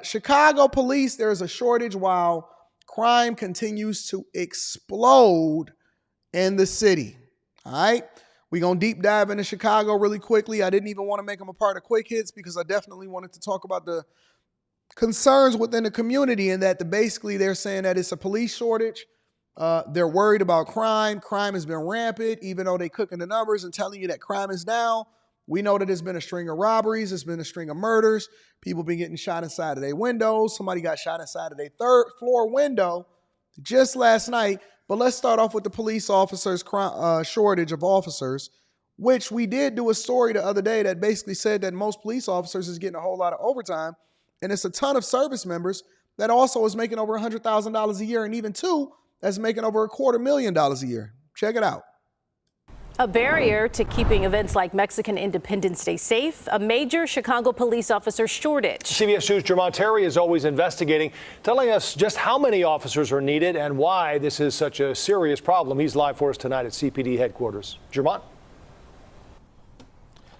Chicago police, there's a shortage while crime continues to explode in the city. All right. We're going to deep dive into Chicago really quickly. I didn't even want to make them a part of Quick Hits because I definitely wanted to talk about the concerns within the community and that basically they're saying that it's a police shortage. They're worried about crime. Crime has been rampant, even though they're cooking the numbers and telling you that crime is down. We know that there's been a string of robberies. There's been a string of murders. People been getting shot inside of their windows. Somebody got shot inside of their third floor window just last night. But let's start off with the police officers' shortage of officers, which we did do a story the other day that basically said that most police officers is getting a whole lot of overtime. And it's a ton of service members that also is making over $100,000 a year, and even two that's making over $250,000 a year. Check it out. A barrier to keeping events like Mexican Independence Day safe, a major Chicago police officer shortage. CBS News' Jermont Terry is always investigating, telling us just how many officers are needed and why this is such a serious problem. He's live for us tonight at CPD headquarters. Jermont?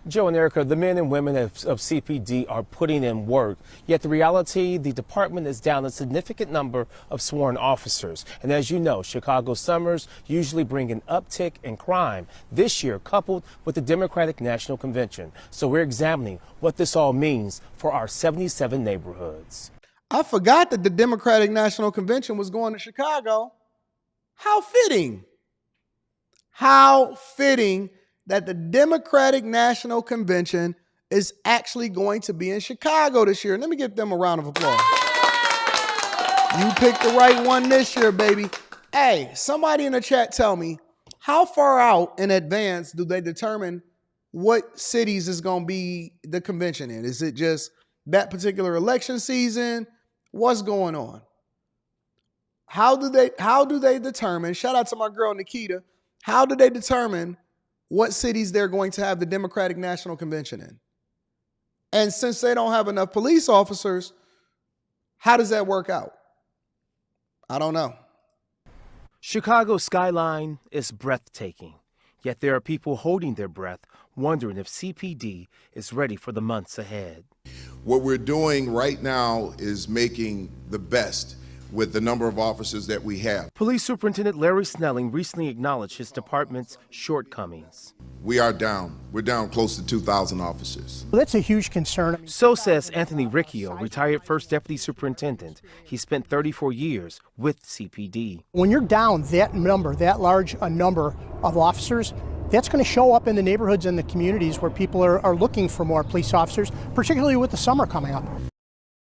Joe and Erica, the men and women of CPD are putting in work. Yet the reality, the department is down a significant number of sworn officers. And as you know, Chicago summers usually bring an uptick in crime, this year coupled with the Democratic National Convention. So we're examining what this all means for our 77 neighborhoods. I forgot that the Democratic National Convention was going to Chicago. How fitting. How fitting that the Democratic National Convention is actually going to be in Chicago this year. Let me give them a round of applause. You picked the right one this year, baby. Hey, somebody in the chat tell me, how far out in advance do they determine what cities is going to be the convention in? Is it just that particular election season? What's going on? How do they determine, shout out to my girl Nikita, how do they determine what cities they're going to have the Democratic National Convention in? And since they don't have enough police officers, how does that work out? I don't know. Chicago's skyline is breathtaking, yet there are people holding their breath, wondering if CPD is ready for the months ahead. What we're doing right now is making the best with the number of officers that we have. Police Superintendent Larry Snelling recently acknowledged his department's shortcomings. We are down. We're down close to 2,000 officers. Well, that's a huge concern. So says Anthony Riccio, retired first deputy superintendent. He spent 34 years with CPD. When you're down that number, that large a number of officers, that's going to show up in the neighborhoods and the communities where people are looking for more police officers, particularly with the summer coming up.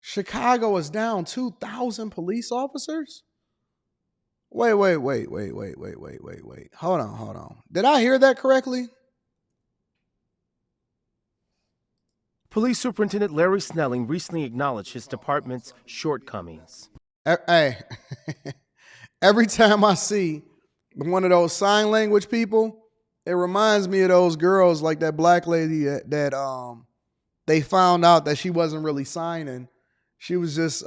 Chicago is down 2,000 police officers? Wait. Hold on. Did I hear that correctly? Police Superintendent Larry Snelling recently acknowledged his department's shortcomings. Hey, every time I see one of those sign language people, it reminds me of those girls like that black lady that they found out that she wasn't really signing. She was just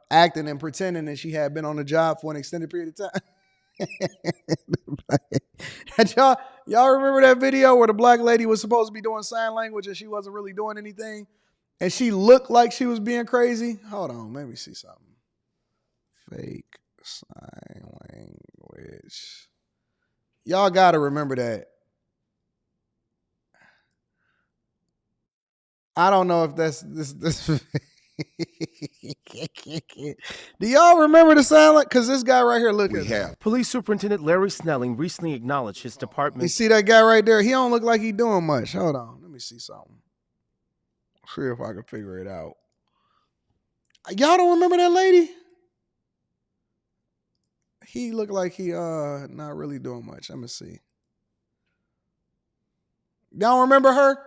acting and pretending that she had been on the job for an extended period of time. y'all remember that video where the black lady was supposed to be doing sign language and she wasn't really doing anything? And she looked like she was being crazy? Hold on, let me see something. Fake sign language. Y'all got to remember that. I don't know if that's this. Do y'all remember the sound like? Because this guy right here, look at him. Police Superintendent Larry Snelling recently acknowledged his department. You see that guy right there? He don't look like he doing much. Hold on. Let me see something. See if I can figure it out. Y'all don't remember that lady? He looked like he not really doing much. Let me see. Y'all remember her?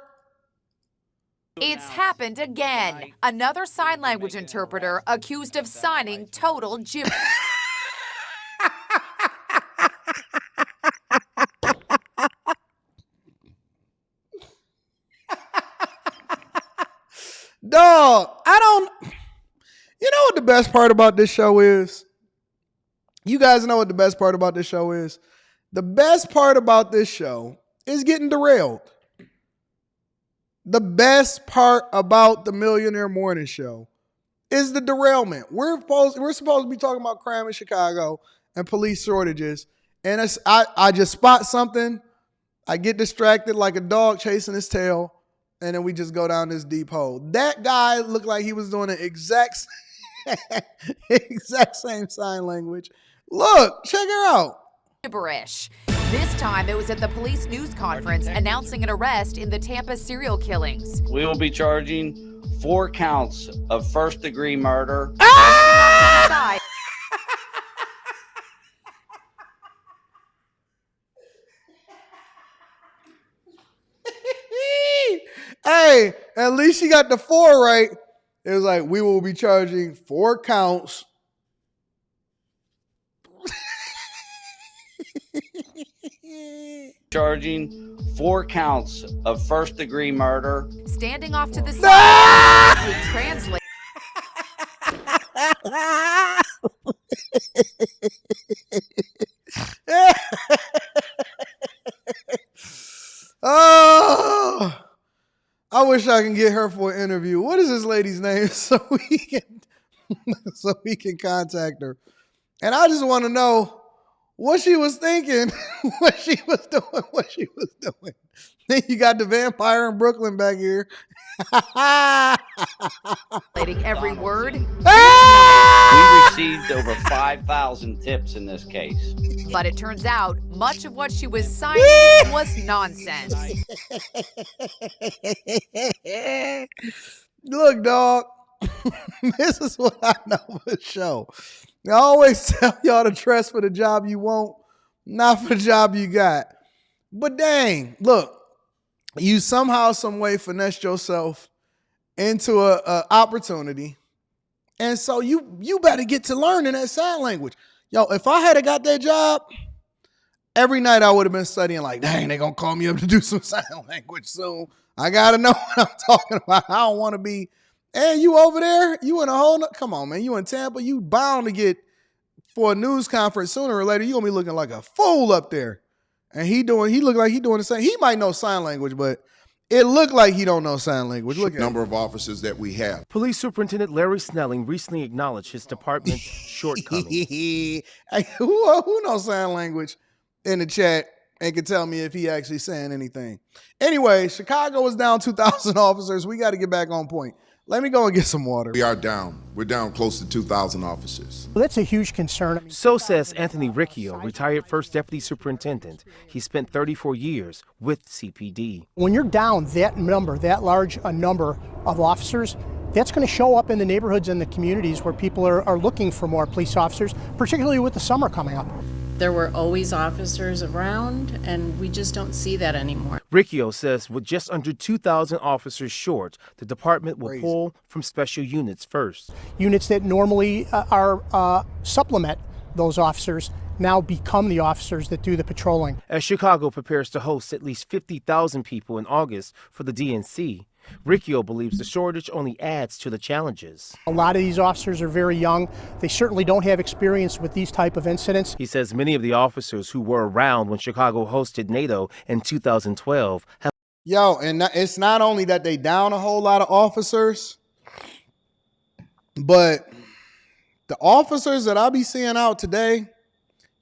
It's happened again. Another sign language interpreter accused of signing total gibberish. Dog, you know what the best part about this show is? You guys know what the best part about this show is? The best part about this show is getting derailed. The best part about the Millionaire Morning Show is the derailment. We're supposed to be talking about crime in Chicago and police shortages. And I just spot something. I get distracted like a dog chasing his tail. And then we just go down this deep hole. That guy looked like he was doing the exact same sign language. Look, check her out. Gibberish. This time it was at the police news conference announcing an arrest in the Tampa serial killings. We will be charging 4 counts of first-degree murder. Hey, at least she got the 4 right. It was like, we will be charging 4 counts. Charging 4 counts of first-degree murder. Standing off to the side would translate. Oh, I wish I can get her for an interview. What is this lady's name so we can contact her? And I just want to know what she was thinking, what she was doing. Then you got the vampire in Brooklyn back here. Every word. We received over 5,000 tips in this case. But it turns out much of what she was signing was nonsense. Look, dog, this is what I know for sure. I always tell y'all to dress for the job you want, not for the job you got. But dang, look, you somehow, some way finessed yourself into a opportunity. And so you better get to learning that sign language. Yo, if I had got that job, every night I would have been studying like, dang, they going to call me up to do some sign language soon. I got to know what I'm talking about. I don't want to be, hey, you over there? You in a whole, come on, man. You in Tampa? You bound to get for a news conference sooner or later. You going to be looking like a fool up there. And he look like he doing the same. He might know sign language, but it looked like he don't know sign language. Look at number of officers that we have. Police Superintendent Larry Snelling recently acknowledged his department's shortcomings. Hey, who knows sign language in the chat and can tell me if he actually saying anything? Anyway, Chicago is down 2,000 officers. We got to get back on point. Let me go and get some water. We are down. We're down close to 2,000 officers. Well, that's a huge concern. So says Anthony Riccio, retired first deputy superintendent. He spent 34 years with CPD. When you're down that number, that large a number of officers, that's going to show up in the neighborhoods and the communities where people are looking for more police officers, particularly with the summer coming up. There were always officers around, and we just don't see that anymore. Riccio says with just under 2,000 officers short, the department will pull from special units first. Units that normally are supplement those officers now become the officers that do the patrolling. As Chicago prepares to host at least 50,000 people in August for the DNC, Riccio believes the shortage only adds to the challenges. A lot of these officers are very young. They certainly don't have experience with these type of incidents. He says many of the officers who were around when Chicago hosted NATO in 2012 have... Yo, and it's not only that they down a whole lot of officers, but the officers that I be seeing out today,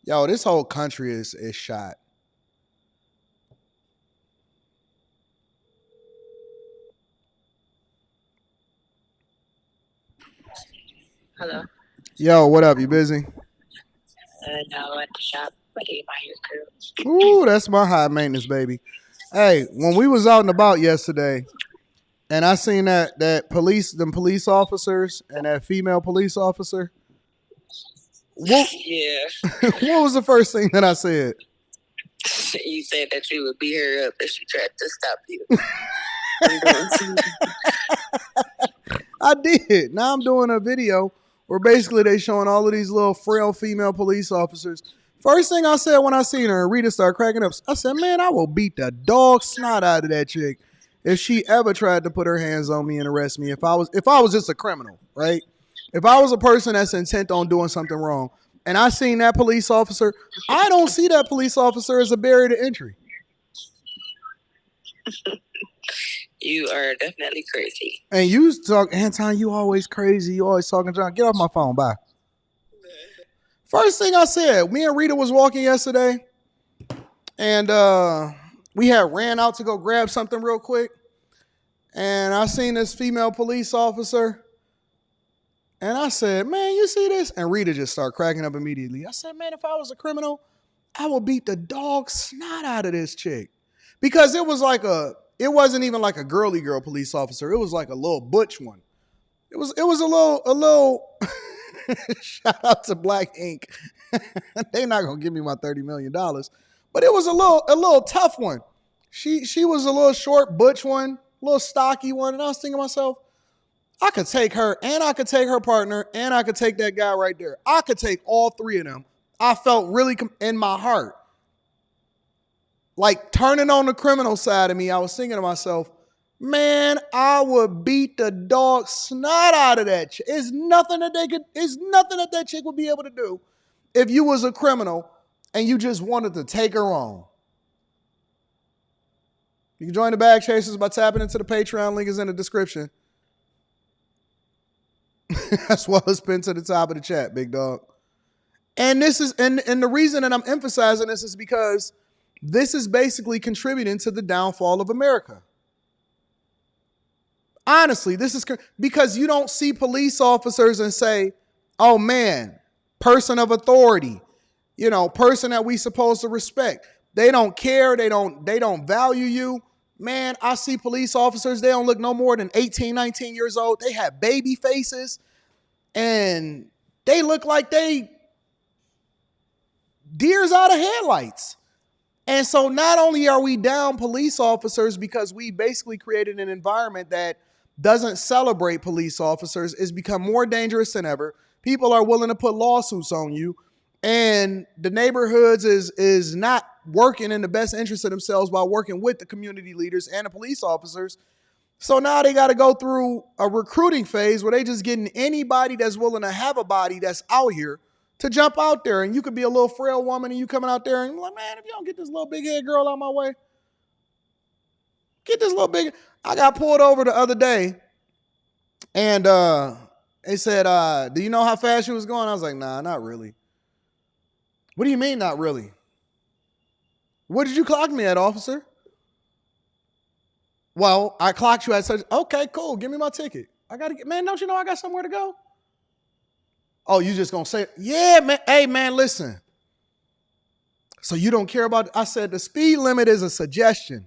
yo, this whole country is shot. Hello. Yo, what up? You busy? No, at the shop, ready my hair curls. Ooh, that's my high maintenance, baby. Hey, when we was out and about yesterday, and I seen them police officers and that female police officer. What, Yeah. what was the first thing that I said? You said that you would beat her up if she tried to stop you. I did. Now I'm doing a video where basically they showing all of these little frail female police officers. First thing I said when I seen her, and Rita started cracking up, I said, man, I will beat the dog snot out of that chick if she ever tried to put her hands on me and arrest me. If I was just a criminal, right? If I was a person that's intent on doing something wrong, and I seen that police officer, I don't see that police officer as a barrier to entry. You are definitely crazy. And you talk, Anton, you always crazy. You always talking junk. Get off my phone. Bye. First thing I said, me and Rita was walking yesterday, and we had ran out to go grab something real quick. And I seen this female police officer. And I said, man, you see this? And Rita just started cracking up immediately. I said, man, if I was a criminal, I would beat the dog snot out of this chick. Because it wasn't even like a girly girl police officer. It was like a little butch one. It was a little shout out to Black Ink. They're not gonna give me my $30 million. But it was a little tough one. She was a little short butch one, a little stocky one. And I was thinking to myself, I could take her, and I could take her partner, and I could take that guy right there. I could take all three of them. I felt really in my heart. Like turning on the criminal side of me, I was thinking to myself, man, I would beat the dog snot out of that chick. It's nothing that that chick would be able to do if you was a criminal and you just wanted to take her on. You can join the Bag Chasers by tapping into the Patreon. Link is in the description. As well as pinned to the top of the chat, big dog. And this is and the reason that I'm emphasizing this is because this is basically contributing to the downfall of America. Honestly, this is because you don't see police officers and say, oh man, person of authority, person that we supposed to respect. They don't care. They don't value you. Man, I see police officers, they don't look no more than 18, 19 years old. They have baby faces and they look like they deers out of headlights. And so not only are we down police officers because we basically created an environment that doesn't celebrate police officers, it's become more dangerous than ever. People are willing to put lawsuits on you. And the neighborhoods is not working in the best interest of themselves by working with the community leaders and the police officers. So now they got to go through a recruiting phase where they just getting anybody that's willing to have a body that's out here to jump out there. And you could be a little frail woman and you coming out there and you're like, man, if you don't get this little big head girl out my way, get this little big. I got pulled over the other day and they said, do you know how fast you was going? I was like, nah, not really. What do you mean, not really? What did you clock me at, officer? Well, I clocked you at such. Okay, cool. Give me my ticket. I got to get, man, don't you know I got somewhere to go? Oh, you just going to say, yeah, man. Hey, man, listen. So you don't care about, I said the speed limit is a suggestion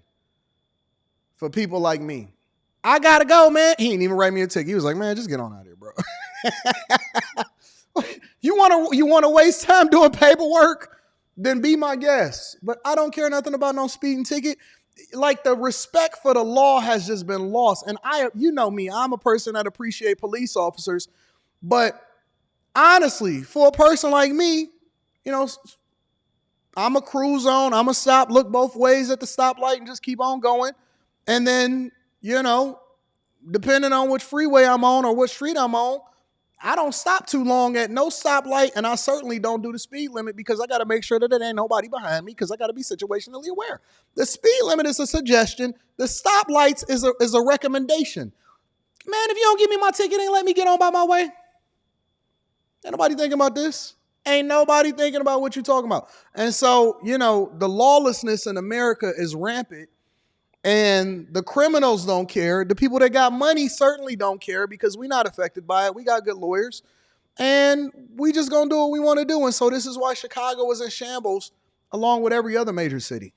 for people like me. I got to go, man. He didn't even write me a ticket. He was like, man, just get on out of here, bro. You want to waste time doing paperwork? Then be my guest. But I don't care nothing about no speeding ticket. Like the respect for the law has just been lost. And you know me, I'm a person that appreciate police officers. But honestly, for a person like me, I'm a cruise on. I'm a stop, look both ways at the stoplight and just keep on going. And then, depending on which freeway I'm on or what street I'm on, I don't stop too long at no stoplight, and I certainly don't do the speed limit because I got to make sure that there ain't nobody behind me because I got to be situationally aware. The speed limit is a suggestion. The stoplights is a recommendation. Man, if you don't give me my ticket and let me get on by my way, ain't nobody thinking about this. Ain't nobody thinking about what you're talking about. And so, the lawlessness in America is rampant. And the criminals don't care. The people that got money certainly don't care because we're not affected by it. We got good lawyers. And we just going to do what we want to do. And so this is why Chicago is in shambles along with every other major city.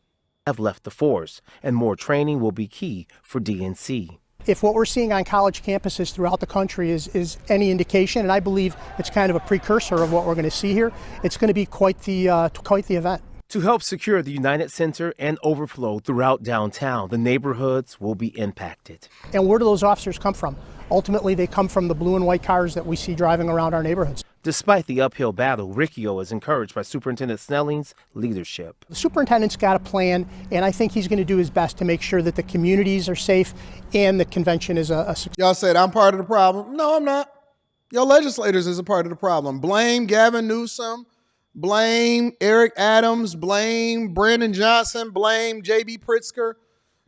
Have left the force, and more training will be key for DNC. If what we're seeing on college campuses throughout the country is any indication, and I believe it's kind of a precursor of what we're going to see here, it's going to be quite the event. To help secure the United Center and overflow throughout downtown, the neighborhoods will be impacted. And where do those officers come from? Ultimately, they come from the blue and white cars that we see driving around our neighborhoods. Despite the uphill battle, Riccio is encouraged by Superintendent Snelling's leadership. The superintendent's got a plan, and I think he's going to do his best to make sure that the communities are safe and the convention is a success. Y'all said I'm part of the problem. No, I'm not. Your legislators is a part of the problem. Blame Gavin Newsom. Blame Eric Adams, blame Brandon Johnson, blame J.B. Pritzker.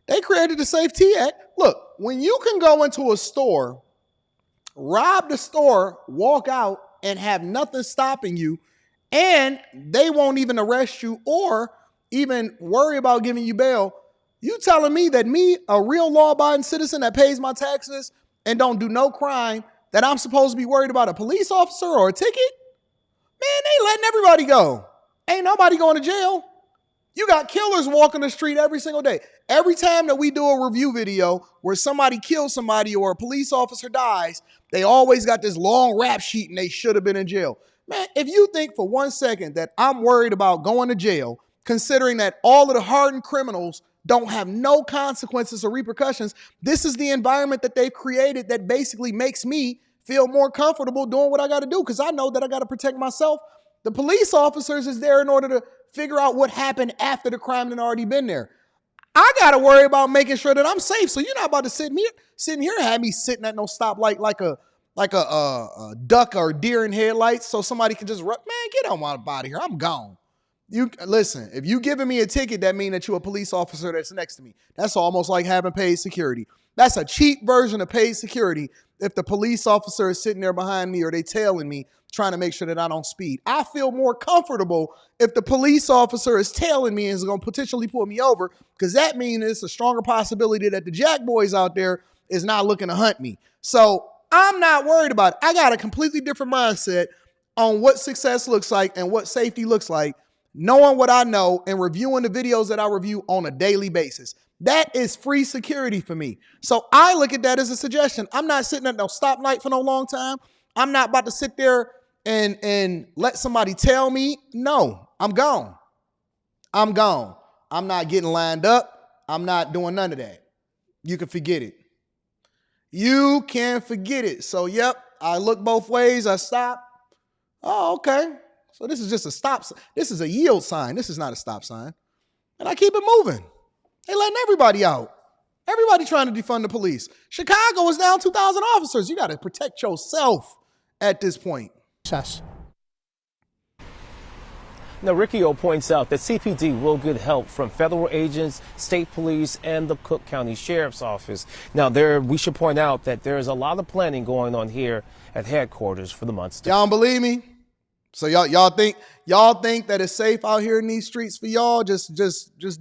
They created the Safety Act. Look, when you can go into a store, rob the store, walk out, and have nothing stopping you, and they won't even arrest you or even worry about giving you bail, you telling me that me, a real law-abiding citizen that pays my taxes and don't do no crime, that I'm supposed to be worried about a police officer or a ticket? Man, they letting everybody go. Ain't nobody going to jail. You got killers walking the street every single day. Every time that we do a review video where somebody kills somebody or a police officer dies, they always got this long rap sheet and they should have been in jail. Man, if you think for 1 second that I'm worried about going to jail, considering that all of the hardened criminals don't have no consequences or repercussions, this is the environment that they've created that basically makes me feel more comfortable doing what I got to do because I know that I got to protect myself. The police officers is there in order to figure out what happened after the crime had already been there. I got to worry about making sure that I'm safe. So you're not about to sitting here and have me sitting at no stoplight like a duck or deer in headlights so somebody can just run. Man, get on my body here. I'm gone. You listen, if you giving me a ticket, that means that you're a police officer that's next to me. That's almost like having paid security. That's a cheap version of paid security if the police officer is sitting there behind me or they tailing me, trying to make sure that I don't speed. I feel more comfortable if the police officer is tailing me and is going to potentially pull me over because that means it's a stronger possibility that the jack boys out there is not looking to hunt me. So I'm not worried about it. I got a completely different mindset on what success looks like and what safety looks like, knowing what I know and reviewing the videos that I review on a daily basis. That is free security for me. So I look at that as a suggestion. I'm not sitting at no stoplight for no long time. I'm not about to sit there and let somebody tell me, no, I'm gone. I'm gone. I'm not getting lined up. I'm not doing none of that. You can forget it. You can forget it. So, yep, I look both ways. I stop. Oh, okay. So this is just a stop. This is a yield sign. This is not a stop sign. And I keep it moving. They letting everybody out. Everybody trying to defund the police. Chicago is down 2,000 officers. You got to protect yourself at this point. Success. Now, Riccio points out that CPD will get help from federal agents, state police, and the Cook County Sheriff's Office. Now, we should point out that there is a lot of planning going on here at headquarters for the months to come. Y'all don't believe me? So y'all think that it's safe out here in these streets for y'all just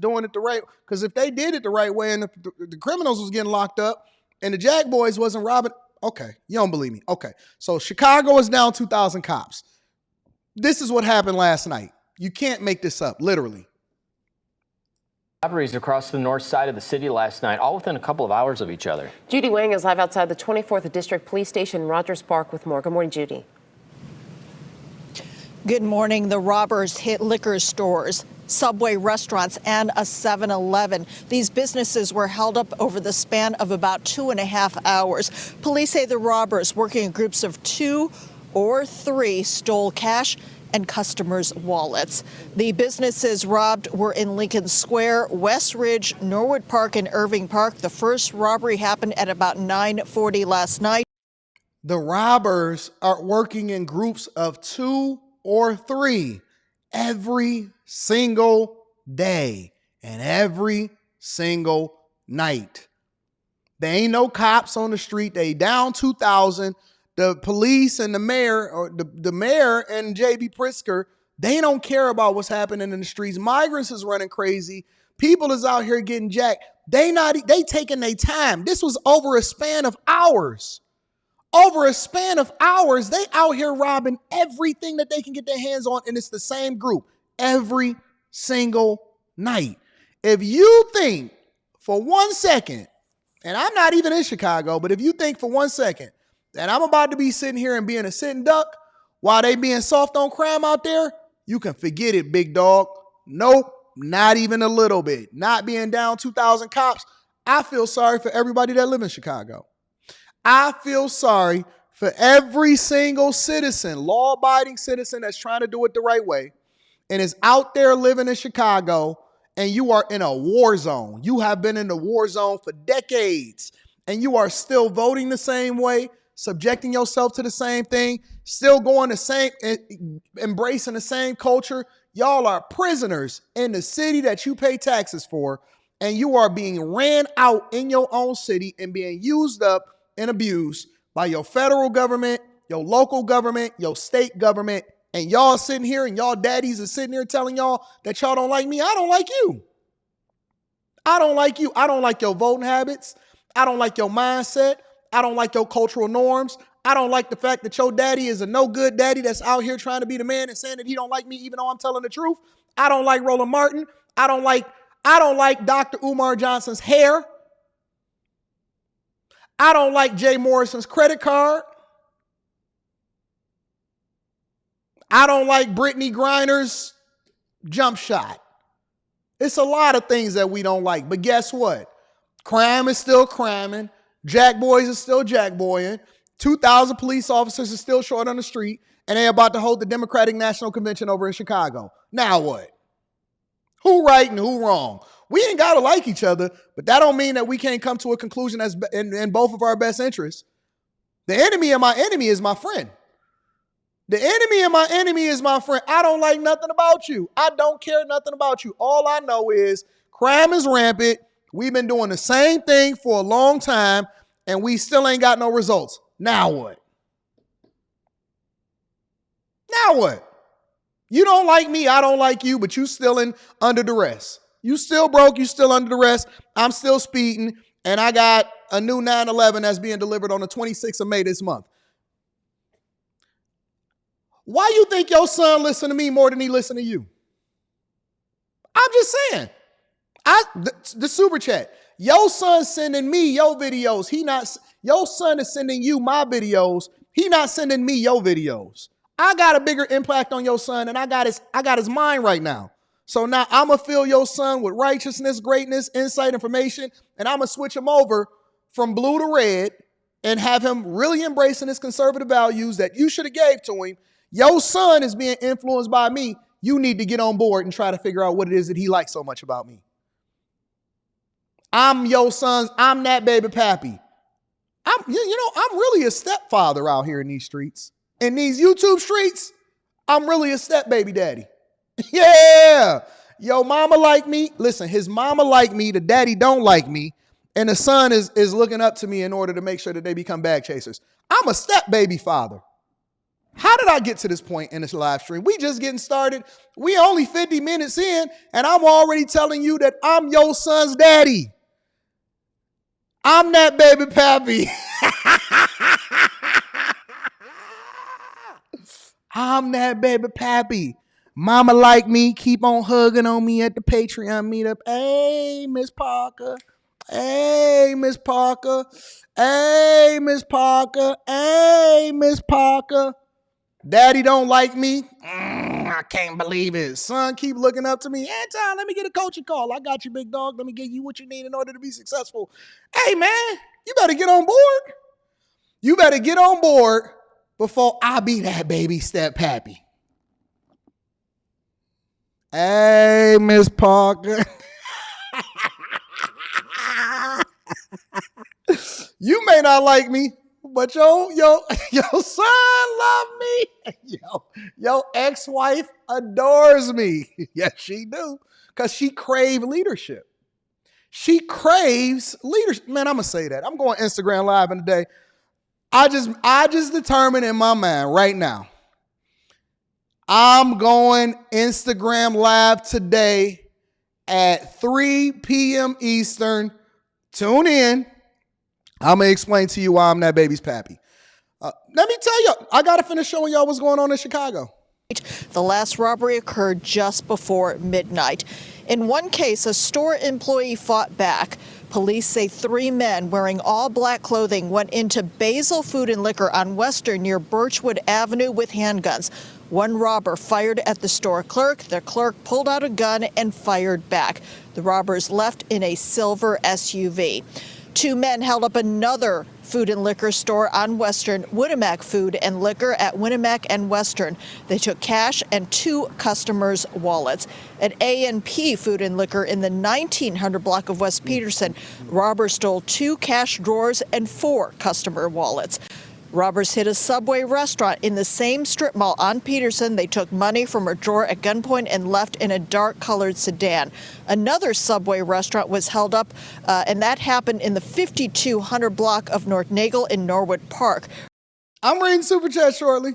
doing it the right? Because if they did it the right way and the criminals was getting locked up and the Jack Boys wasn't robbing, okay, you don't believe me. Okay, so Chicago is down 2,000 cops. This is what happened last night. You can't make this up, literally. Robberies across the north side of the city last night, all within a couple of hours of each other. Judy Wang is live outside the 24th District Police Station, Rogers Park, with more. Good morning, Judy. Good morning. The robbers hit liquor stores, Subway restaurants, and a 7-Eleven. These businesses were held up over the span of about 2.5 hours. Police say the robbers, working in groups of 2 or 3, stole cash and customers' wallets. The businesses robbed were in Lincoln Square, West Ridge, Norwood Park, and Irving Park. The first robbery happened at about 9:40 last night. The robbers are working in groups of 2 or 3 every single day and every single night. There ain't no cops on the street. They down 2,000. The police and the mayor, or the mayor and J.B. Pritzker, they don't care about what's happening in the streets. Migrants is running crazy. People is out here getting jacked. They taking their time. This was over a span of hours. Over a span of hours, they out here robbing everything that they can get their hands on, and it's the same group every single night. If you think for 1 second, and I'm not even in Chicago, but if you think for 1 second that I'm about to be sitting here and being a sitting duck while they being soft on crime out there, you can forget it, big dog. Nope, not even a little bit. Not being down 2,000 cops. I feel sorry for everybody that live in Chicago. I feel sorry for every single citizen, law-abiding citizen that's trying to do it the right way and is out there living in Chicago, and you are in a war zone. You have been in the war zone for decades, and you are still voting the same way, subjecting yourself to the same thing, still going the same, embracing the same culture. Y'all are prisoners in the city that you pay taxes for, and you are being ran out in your own city and being used up and abused by your federal government, your local government, your state government, and y'all sitting here and y'all daddies are sitting here telling y'all that y'all don't like me. I don't like you. I don't like you. I don't like your voting habits. I don't like your mindset. I don't like your cultural norms. I don't like the fact that your daddy is a no good daddy that's out here trying to be the man and saying that he don't like me even though I'm telling the truth. I don't like Roland Martin. I don't like Dr. Umar Johnson's hair. I don't like Jay Morrison's credit card. I don't like Brittany Griner's jump shot. It's a lot of things that we don't like. But guess what? Crime is still criming. Jack boys are still jackboying. 2,000 police officers are still short on the street. And they're about to hold the Democratic National Convention over in Chicago. Now what? Who right and who wrong? We ain't got to like each other, but that don't mean that we can't come to a conclusion that's in both of our best interests. The enemy of my enemy is my friend. The enemy of my enemy is my friend. I don't like nothing about you. I don't care nothing about you. All I know is crime is rampant. We've been doing the same thing for a long time, and we still ain't got no results. Now what? Now what? You don't like me, I don't like you, but you still under duress. You still broke, you still under duress. I'm still speeding, and I got a new 911 that's being delivered on the 26th of May this month. Why you think your son listen to me more than he listen to you? I'm just saying. The super chat. Your son sending me your videos. Your son is sending you my videos. He not sending me your videos. I got a bigger impact on your son, and I got his mind right now. So now I'm going to fill your son with righteousness, greatness, insight, information, and I'm going to switch him over from blue to red and have him really embracing his conservative values that you should have gave to him. Your son is being influenced by me. You need to get on board and try to figure out what it is that he likes so much about me. I'm your son's, I'm that baby pappy. I'm really a stepfather out here in these streets. In these YouTube streets, I'm really a step baby daddy. Yeah. Yo, mama like me. Listen, his mama like me. The daddy don't like me. And the son is looking up to me in order to make sure that they become bag chasers. I'm a step baby father. How did I get to this point in this live stream? We just getting started. We only 50 minutes in, and I'm already telling you that I'm your son's daddy. I'm that baby pappy. I'm that baby pappy. Mama like me, keep on hugging on me at the Patreon meetup. Hey, Miss Parker. Hey, Miss Parker. Hey, Miss Parker. Hey, Miss Parker. Daddy don't like me. I can't believe it. Son keep looking up to me. Anton, let me get a coaching call. I got you, big dog. Let me give you what you need in order to be successful. Hey, man, you better get on board. You better get on board before I be that baby step pappy. Hey, Miss Parker. You may not like me, but your son love me. Your ex-wife adores me. Yes, she do. Because she craves leadership. She craves leadership. Man, I'm going to say that. I'm going Instagram Live in the day. I just determined in my mind right now, I'm going Instagram Live today at 3 p.m. Eastern. Tune in. I'm going to explain to you why I'm that baby's pappy. Let me tell you, I got to finish showing y'all what's going on in Chicago. The last robbery occurred just before midnight. In one case, a store employee fought back. Police say 3 men wearing all black clothing went into Basil Food and Liquor on Western near Birchwood Avenue with handguns. One robber fired at the store clerk. The clerk pulled out a gun and fired back. The robbers left in a silver SUV. 2 men held up another food and liquor store on Western, Winnemac Food and Liquor at Winnemac and Western. They took cash and 2 customers' wallets. At A&P Food and Liquor in the 1900 block of West Peterson, robbers stole 2 cash drawers and 4 customer wallets. Robbers hit a Subway restaurant in the same strip mall on Peterson. They took money from a drawer at gunpoint and left in a dark-colored sedan. Another Subway restaurant was held up, and that happened in the 5200 block of North Nagel in Norwood Park. I'm reading Super Chat shortly.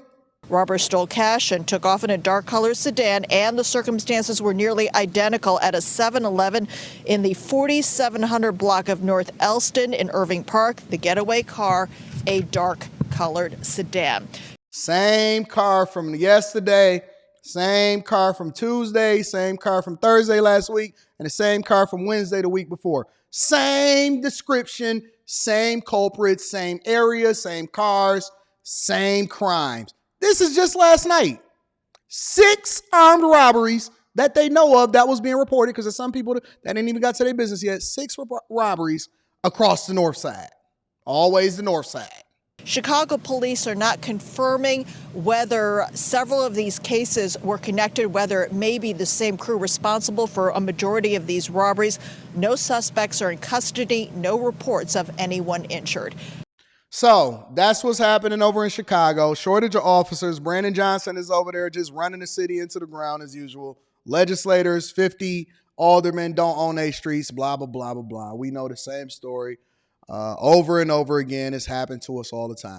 Robbers stole cash and took off in a dark-colored sedan, and the circumstances were nearly identical at a 7-Eleven in the 4700 block of North Elston in Irving Park. The getaway car, a dark-colored sedan. Same car from yesterday, same car from Tuesday, same car from Thursday last week, and the same car from Wednesday the week before. Same description, same culprits, same area, same cars, same crimes. This is just last night. 6 armed robberies that they know of that was being reported, because there's some people that ain't even got to their business yet. 6 robberies across the north side. Always the north side. Chicago police are not confirming whether several of these cases were connected, whether it may be the same crew responsible for a majority of these robberies. No suspects are in custody, no reports of anyone injured. So that's what's happening over in Chicago. Shortage of officers. Brandon Johnson is over there just running the city into the ground as usual. Legislators, 50 aldermen don't own their streets, blah, blah, blah, blah, blah. We know the same story over and over again. It's happened to us all the time.